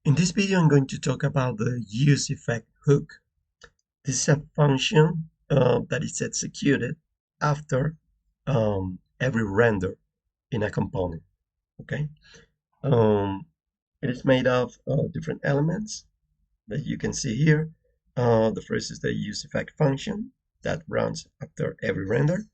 In this video, I'm going to talk about the UseEffect hook. This is a function that is executed after every render in a component. Okay, it is made of different elements that you can see here. The first is the UseEffect function that runs after every render.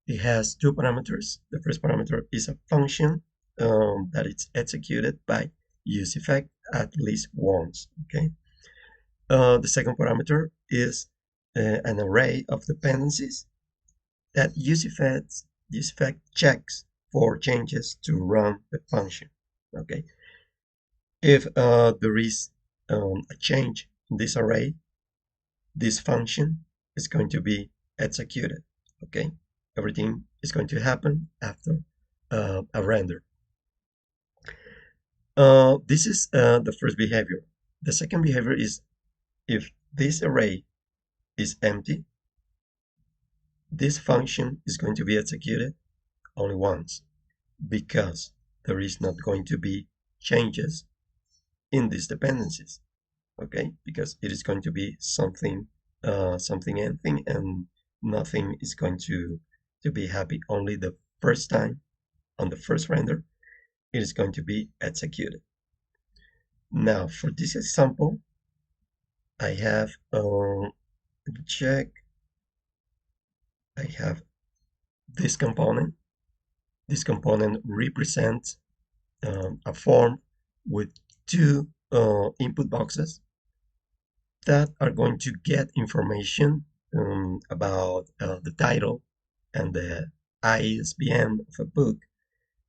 It has two parameters. The first parameter is a function that is executed by UseEffect at least once. Okay. The second parameter is an array of dependencies that UseEffect checks for changes to run the function. Okay. If there is a change in this array, this function is going to be executed. Okay. Everything is going to happen after a render. This is the first behavior. The second behavior is if this array is empty, this function is going to be executed only once because there is not going to be changes in these dependencies. Okay, because it is going to be something anything, and nothing is going to be happy. Only the first time on the first render it is going to be executed. Now for this example, I have check. I have this component. This component represents a form with two input boxes that are going to get information about the title and the ISBN of a book,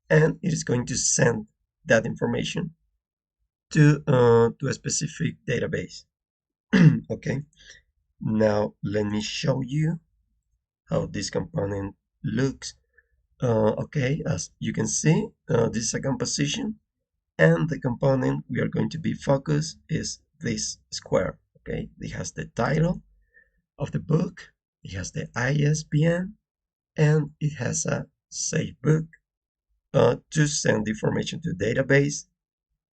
and it is going to send that information to a specific database. Okay, now let me show you how this component looks. Okay, as you can see, this is a composition, and the component we are going to be focused is this square. Okay, it has the title of the book, it has the ISBN, and it has a save book to send information to the database,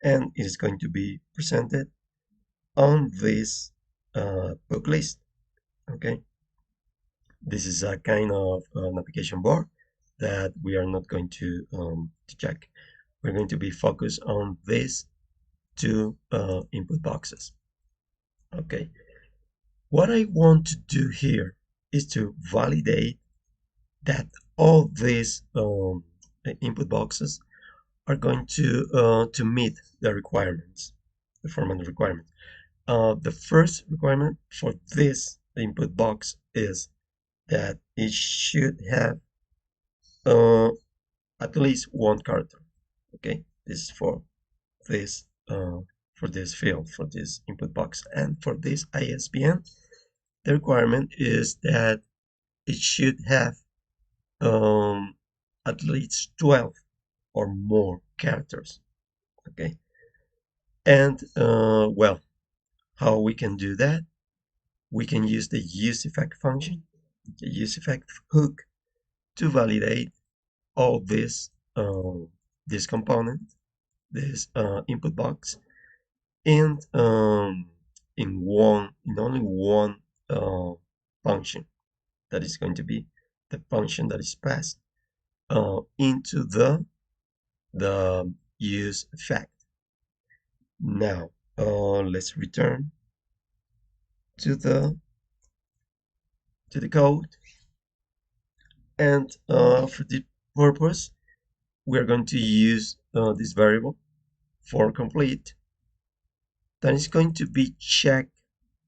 and it is going to be presented on this book list. Okay, this is a kind of navigation bar that we are not going to check. We're going to be focused on these two input boxes. Okay, what I want to do here is to validate that all these input boxes are going to meet the requirements, the format requirements. The first requirement for this input box is that it should have at least one character. Okay, this is for this field, for this input box. And for this ISBN, the requirement is that it should have at least 12 or more characters. Okay, and well, how we can do that? We can use the UseEffect function, the UseEffect hook, to validate all this component, this input box, and in only one function that is going to be the function that is passed into the UseEffect. Now let's return to the code, and for this purpose we are going to use this variable for complete that is going to be checked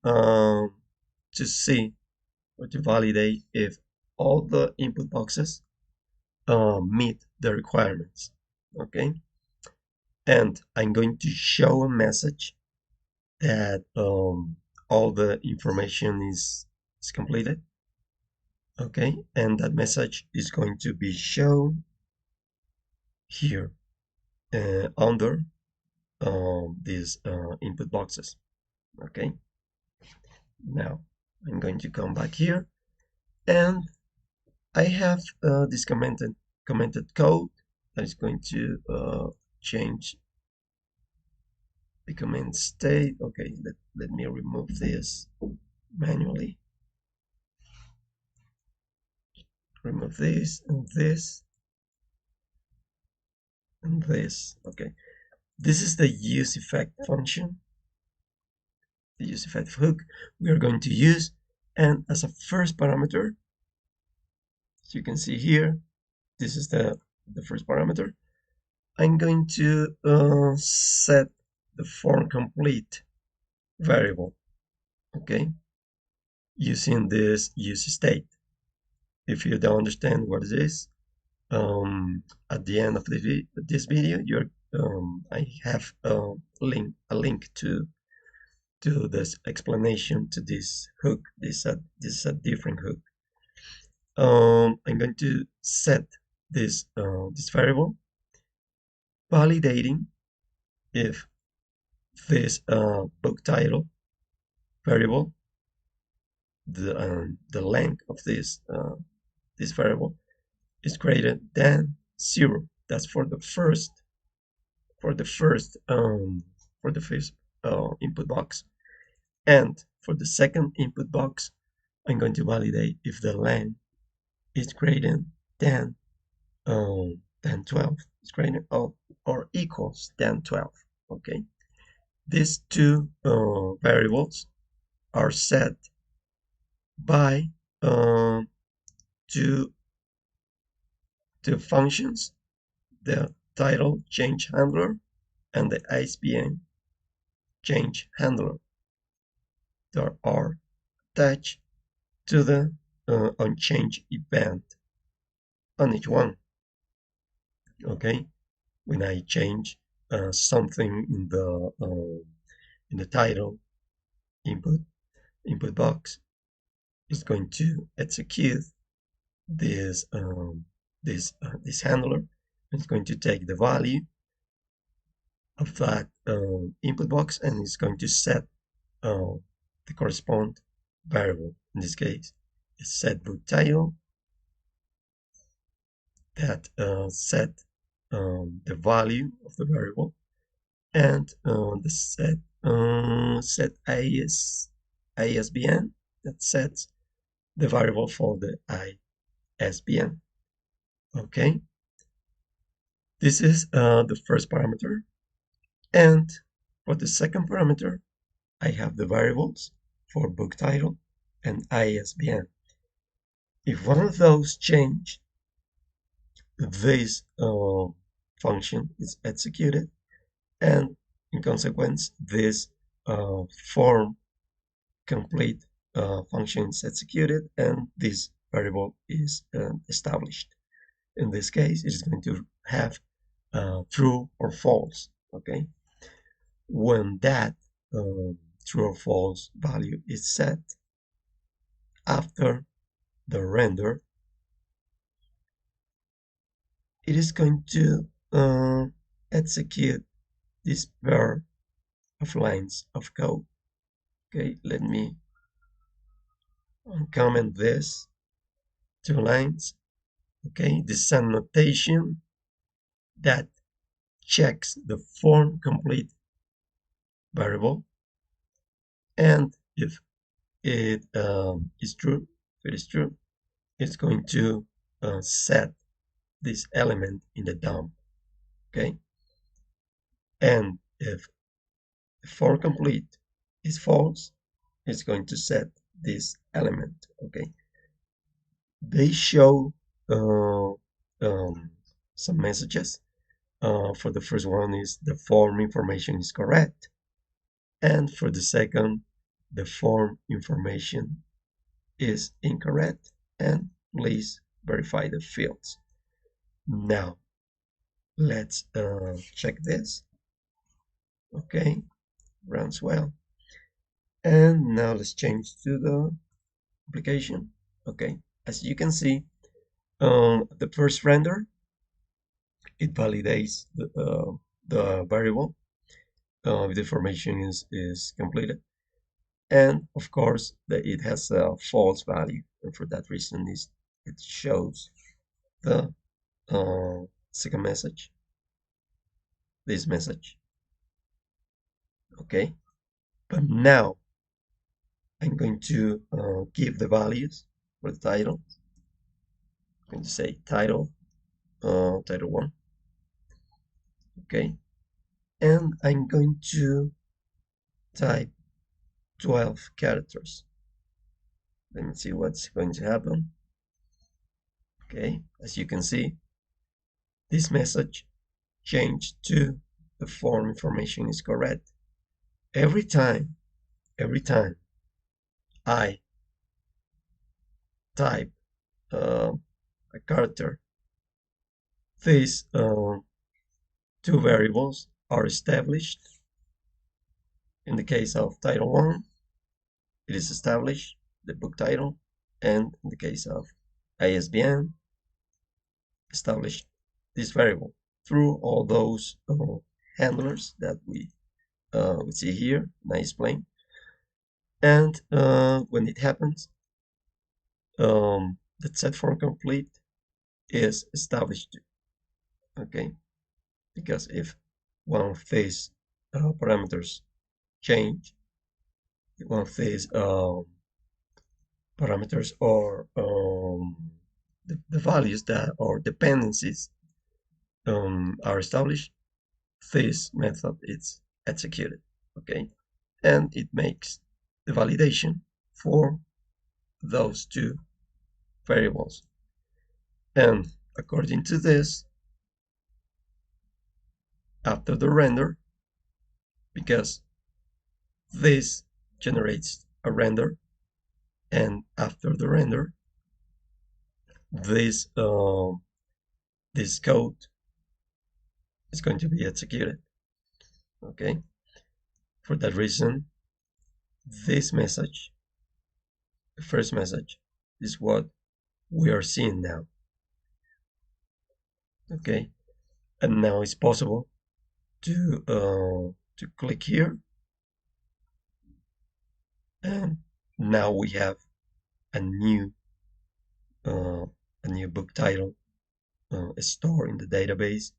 to see or to validate if all the input boxes meet the requirements. Okay, and I'm going to show a message that all the information is completed. Okay, and that message is going to be shown here under these input boxes. Okay, now I'm going to come back here, and I have this commented code that is going to change the recommend state. Okay, let me remove this manually. Remove this and this and this. Okay, this is the UseEffect function, the UseEffect hook we are going to use. And as a first parameter, as you can see here, this is the first parameter. I'm going to set the form complete variable, okay, using this use state. If you don't understand what it is, at the end of this video, I have a link to this explanation to this hook. This is a different hook. I'm going to set this variable, validating if this book title variable, the length of this variable is greater than 0. That's for the first input box. And for the second input box, I'm going to validate if the length is greater than 12. It's greater or equals than 12. Okay. These two variables are set by two functions, the title change handler and the ISBN change handler, that are attached to the onChange event on each one. Okay, when I change something in the title input box, it's going to execute this handler. It's going to take the value of that input box, and it's going to set the corresponding variable. In this case, it's set book title that set the value of the variable, and the set ISBN that sets the variable for the ISBN. Okay, this is the first parameter, and for the second parameter, I have the variables for book title and ISBN. If one of those change, this function is executed, and in consequence, this form complete function is executed, and this variable is established. In this case, it is going to have true or false. Okay, when that true or false value is set after the render, it is going to execute this pair of lines of code. Okay, let me uncomment this 2 lines. Okay, this is a notation that checks the form complete variable, and if it is true, it's going to set this element in the DOM. Okay, and if the form complete is false, it's going to set this element. Okay, they show some messages. For the first one is the form information is correct, and for the second, the form information is incorrect, and please verify the fields. Now let's check this. Okay, runs well. And now let's change to the application. Okay, as you can see, the first render, it validates the variable if the information is completed, and of course it has a false value, and for that reason it shows the second message, this message. Okay, but now I'm going to give the values for the title. I'm going to say title, title 1. Okay, and I'm going to type 12 characters. Let me see what's going to happen. Okay, as you can see, this message changed to the form information is correct. Every time I type a character, these two variables are established. In the case of title 1, it is established, the book title, and in the case of ISBN, established this variable through all those handlers that we see here, and I explain. And when it happens, the set form complete is established. Okay, because if one of these parameters change, one of these parameters or the values that or dependencies are established, this method is executed. Okay, and it makes the validation for those two variables. And according to this, after the render, because this generates a render, and after the render, this this code is going to be executed. Okay, for that reason, this message, the first message, is what we are seeing now. Okay, and now it's possible to click here, and now we have a new book title stored in the database.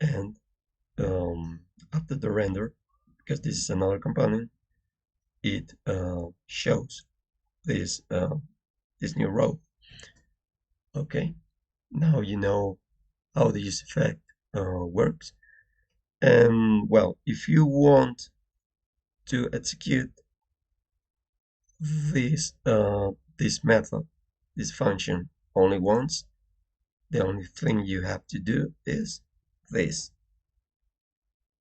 And after the render, because this is another component, it shows this this new row. Okay, now you know how the UseEffect works. And well, if you want to execute this this method, this function only once, the only thing you have to do is this.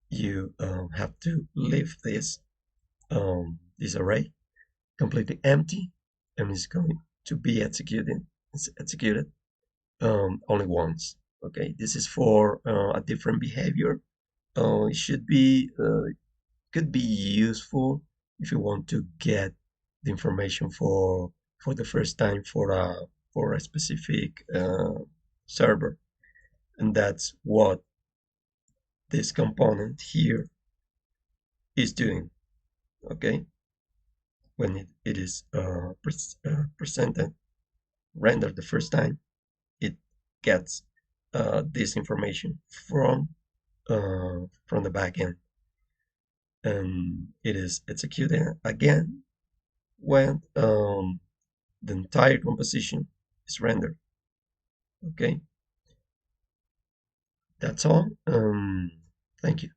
You have to leave this this array completely empty, and it's going to be executed. It's executed only once. Okay, this is for a different behavior. It should be could be useful if you want to get the information for the first time for a specific server, and that's what this component here is doing. Okay, when it is presented, rendered the first time, it gets this information from the backend, and it is executed again when the entire composition is rendered. Okay, that's all. Thank you.